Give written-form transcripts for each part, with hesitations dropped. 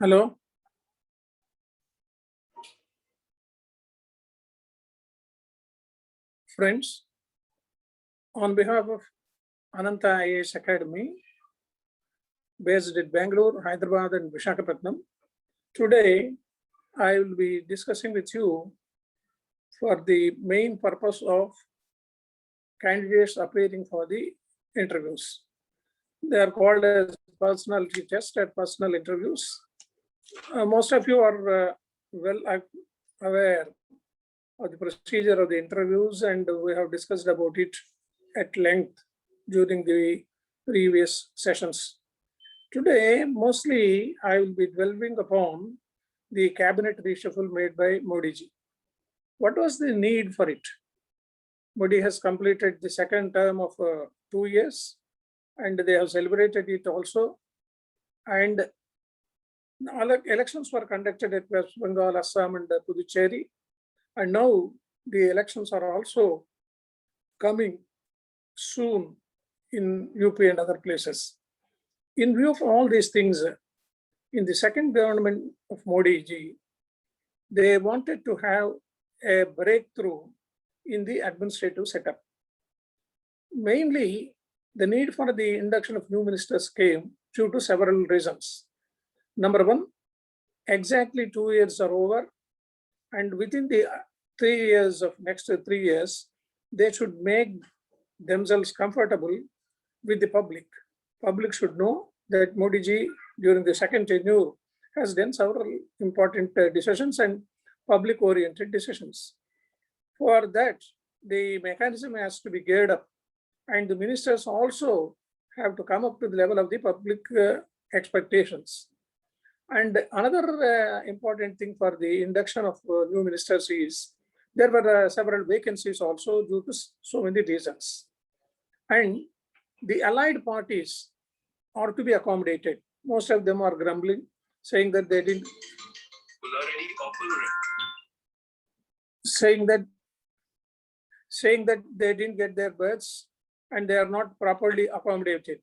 Hello. Friends, on behalf of Ananta IAS Academy, based at Bangalore, Hyderabad, and Visakhapatnam, today I will be discussing with you for the main purpose of candidates appearing for the interviews. They are called as personality test and personal interviews. Most of you are well aware of the procedure of the interviews, and we have discussed about it at length during the previous sessions. Today, mostly I will be delving upon the cabinet reshuffle made by Modi ji. What was the need for it? Modi has completed the second term of 2 years, and they have celebrated it also. And elections were conducted at West Bengal, Assam, and Puducherry. And now the elections are also coming soon in UP and other places. In view of all these things, in the second government of Modi ji, they wanted to have a breakthrough in the administrative setup. Mainly, the need for the induction of new ministers came due to several reasons. Number one, exactly 2 years are over, and within the 3 years of next 3 years, they should make themselves comfortable with the public. Public should know that Modi ji during the second tenure has done several important decisions and public-oriented decisions. For that, the mechanism has to be geared up, and the ministers also have to come up to the level of the public expectations. And another important thing for the induction of new ministers is there were several vacancies also due to so many reasons. And the allied parties are to be accommodated. Most of them are grumbling, saying that they didn't, saying that they didn't get their berths and they are not properly accommodated.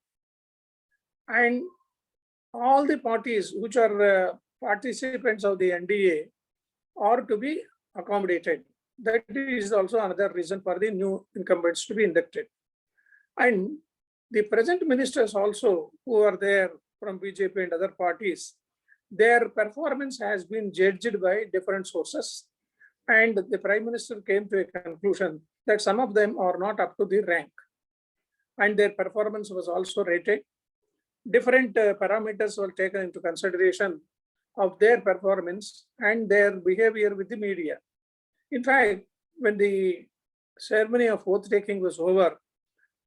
And all the parties which are participants of the NDA are to be accommodated. That is also another reason for the new incumbents to be inducted. And the present ministers also who are there from BJP and other parties, their performance has been judged by different sources. And the Prime Minister came to a conclusion that some of them are not up to the rank. And their performance was also rated. Different parameters were taken into consideration of their performance and their behavior with the media. In fact, when the ceremony of oath taking was over,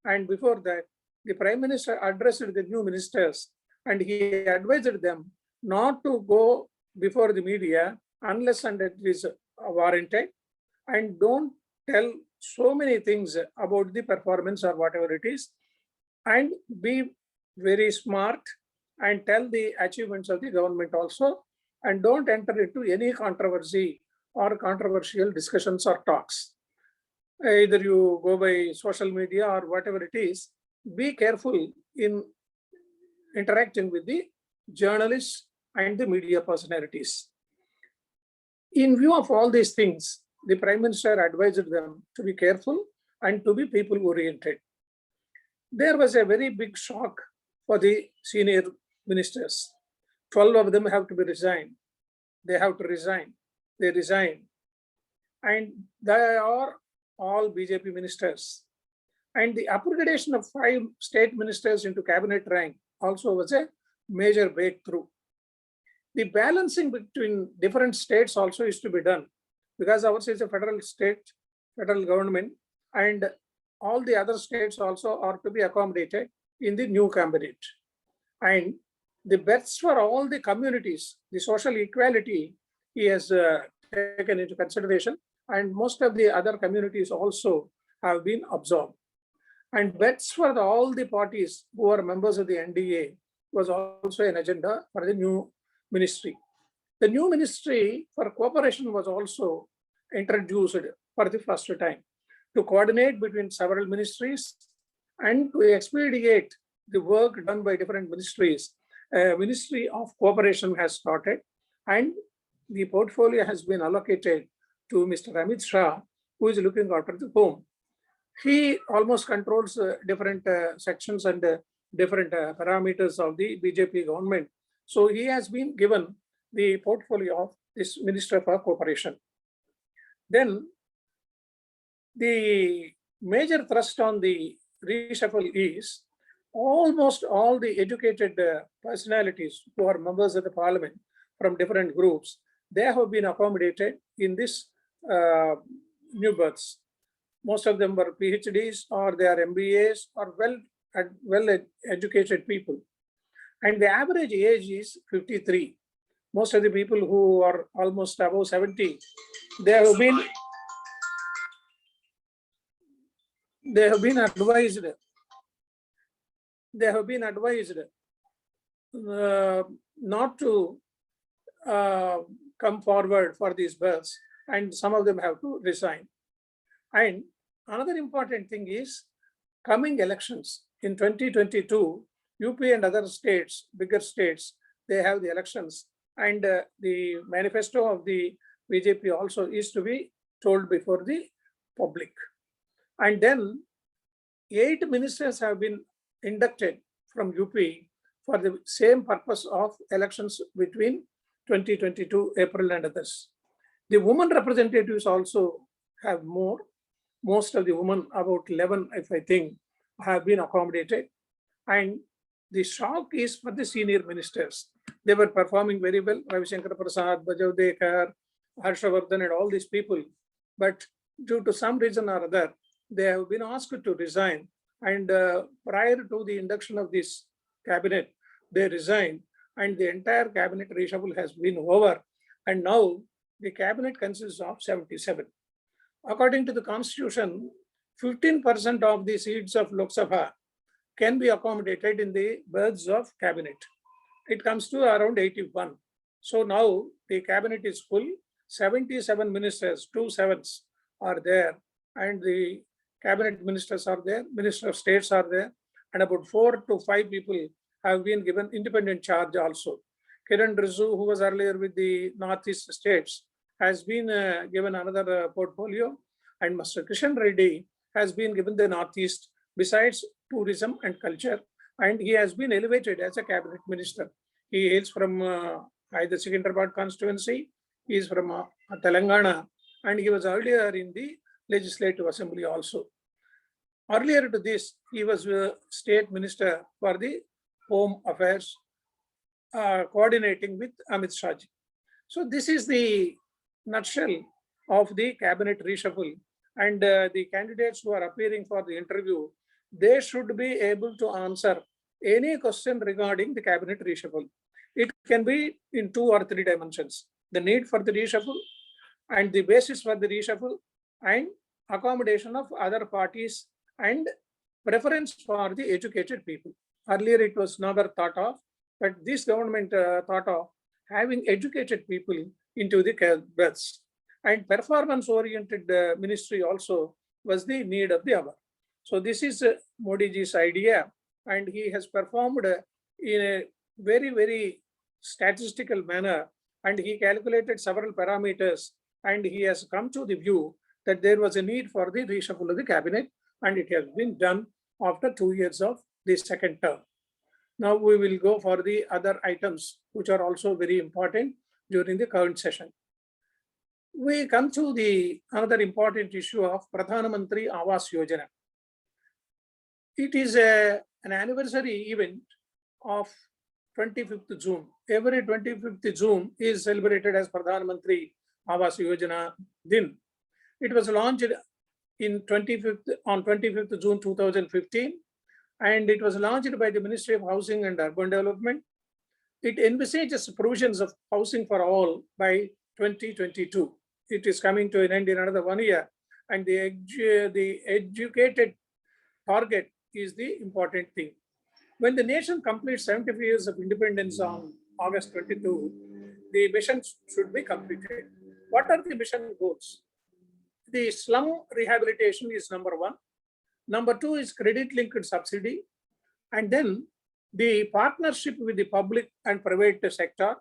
and before that, the Prime Minister addressed the new ministers and he advised them not to go before the media unless and it is warranted, and don't tell so many things about the performance or whatever it is, and be very smart and tell the achievements of the government also, and don't enter into any controversy or controversial discussions or talks. Either you go by social media or whatever it is, be careful in interacting with the journalists and the media personalities. In view of all these things, the Prime Minister advised them to be careful and to be people-oriented. There was a very big shock for the senior ministers. 12 of them have to be resigned. They have to resign. They resign. And they are all BJP ministers. And the upgradation of 5 state ministers into cabinet rank also was a major breakthrough. The balancing between different states also is to be done, because ours is a federal government, and all the other states also are to be accommodated in the new cabinet. And the berths for all the communities, the social equality, he has taken into consideration, and most of the other communities also have been absorbed. And berths for all the parties who are members of the NDA was also an agenda for the new ministry. The new ministry for cooperation was also introduced for the first time to coordinate between several ministries and to expedite the work done by different ministries a Ministry of Cooperation has started, and the portfolio has been allocated to Mr. Amit Shah, who is looking after the home. He almost controls different sections and different parameters of the BJP government. So he has been given the portfolio of this Minister for Cooperation. Then the major thrust on the reshuffle is almost all the educated personalities who are members of the parliament from different groups, they have been accommodated in this new births. Most of them were PhDs or they are MBAs or well educated people. And the average age is 53. Most of the people who are almost above 70, they have been advised not to come forward for these births, and some of them have to resign. And another important thing is coming elections in 2022, UP and other states, bigger states, they have the elections, and the manifesto of the BJP also is to be told before the public. And then 8 ministers have been inducted from UP for the same purpose of elections between 2022 April and others. The women representatives also have more. Most of the women, about 11, if I think, have been accommodated. And the shock is for the senior ministers. They were performing very well, Ravi Shankar Prasad, Bajavdekar, Harshavardhan, and all these people. But due to some reason or other, they have been asked to resign. And prior to the induction of this cabinet, they resigned, and the entire cabinet reshuffle has been over. And now the cabinet consists of 77. According to the constitution, 15% of the seats of Lok Sabha can be accommodated in the berths of cabinet. It comes to around 81. So now the cabinet is full. 77 ministers, 2 sevens are there, and the cabinet ministers are there, minister of states are there, and about 4 to 5 people have been given independent charge also. Kiran Rizzu, who was earlier with the Northeast states, has been given another portfolio, and Mr. Kishan Reddy has been given the Northeast besides tourism and culture, and he has been elevated as a cabinet minister. He hails from either Secunderabad constituency, he is from Telangana, and he was earlier in the Legislative Assembly also. Earlier to this, he was State Minister for the Home Affairs, coordinating with Amit Shah ji. So this is the nutshell of the cabinet reshuffle, and the candidates who are appearing for the interview, they should be able to answer any question regarding the cabinet reshuffle. It can be in 2 or 3 dimensions: the need for the reshuffle, and the basis for the reshuffle, and accommodation of other parties, and preference for the educated people. Earlier it was never thought of, but this government thought of having educated people into the berths. And performance-oriented ministry also was the need of the hour. So this is Modi ji's idea, and he has performed in a very, very statistical manner, and he calculated several parameters, and he has come to the view that there was a need for the reshuffle of the cabinet, and it has been done after 2 years of the second term. Now we will go for the other items, which are also very important during the current session. We come to the another important issue of Pradhan Mantri Awas Yojana. It is an anniversary event of 25th June. Every 25th June is celebrated as Pradhan Mantri Awas Yojana Din. It was launched on 25th June 2015, and it was launched by the Ministry of Housing and Urban Development. It envisages provisions of housing for all by 2022. It is coming to an end in another 1 year, and the educated target is the important thing. When the nation completes 75 years of independence on August 22, the mission should be completed. What are the mission goals? The slum rehabilitation is number 1. Number 2 is credit linked subsidy. And then the partnership with the public and private sector,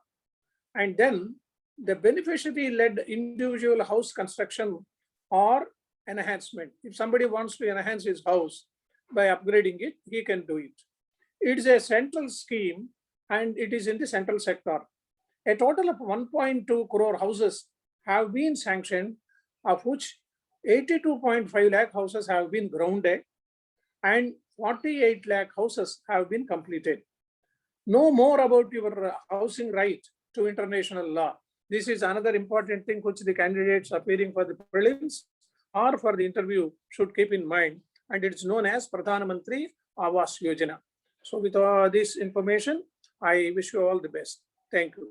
and then the beneficiary-led individual house construction or enhancement. If somebody wants to enhance his house by upgrading it, he can do it. It is a central scheme and it is in the central sector. A total of 1.2 crore houses have been sanctioned, of which 82.5 lakh houses have been grounded and 48 lakh houses have been completed. Know more about your housing right to international law. This is another important thing which the candidates appearing for the prelims or for the interview should keep in mind, and it's known as Pradhan Mantri Awas Yojana. So with all this information, I wish you all the best. Thank you.